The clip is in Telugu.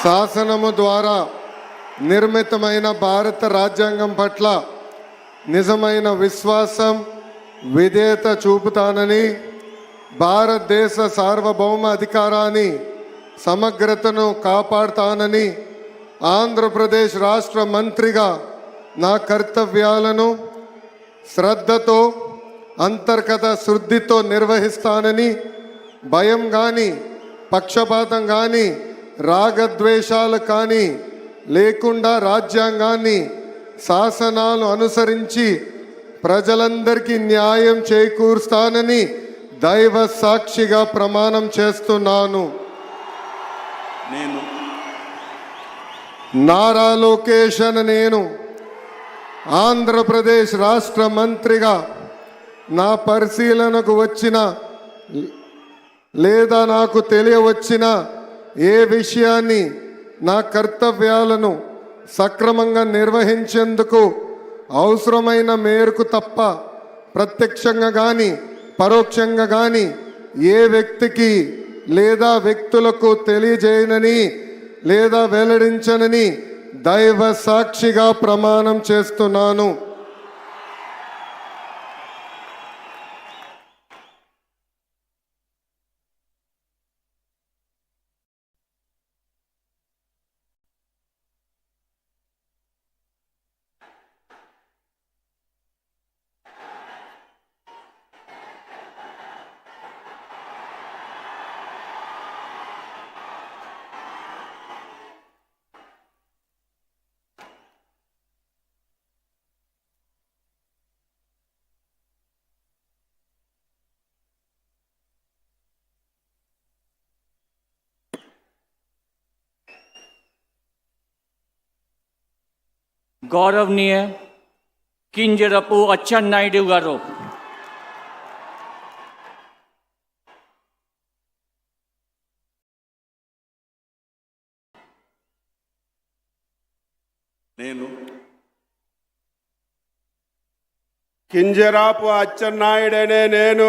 శాసనము ద్వారా నిర్మితమైన భారత రాజ్యాంగం పట్ల నిజమైన విశ్వాసం విధేయత చూపుతానని, భారతదేశ సార్వభౌమ అధికారాన్ని సమగ్రతను కాపాడుతానని, ఆంధ్రప్రదేశ్ రాష్ట్ర మంత్రిగా నా కర్తవ్యాలను శ్రద్ధతో అంతర్గత శుద్ధితో నిర్వహిస్తానని, భయం కానీ పక్షపాతం కానీ రాగద్వేషాలు కానీ లేకుండా రాజ్యాంగాన్ని శాసనాలు అనుసరించి ప్రజలందరికీ న్యాయం చేకూరుస్తానని దైవ సాక్షిగా ప్రమాణం చేస్తున్నాను. నేను నారా లోకేష్ అనే నేను ఆంధ్రప్రదేశ్ రాష్ట్ర మంత్రిగా నా పరిశీలనకు వచ్చిన లేదా నాకు తెలియవచ్చిన ఏ విషయాన్ని నా కర్తవ్యాలను సక్రమంగా నిర్వహించేందుకు అవసరమైన మేరకు తప్ప ప్రత్యక్షంగా కానీ పరోక్షంగా కానీ ఏ వ్యక్తికి లేదా వ్యక్తులకు తెలియజేయనని లేదా వెల్లడించనని దైవ సాక్షిగా ప్రమాణం చేస్తున్నాను. गौरवनीय किंजरपु अच्चन्नायुडु गारू నేను కింజరాపు అచ్చెన్నాయుడనే నేను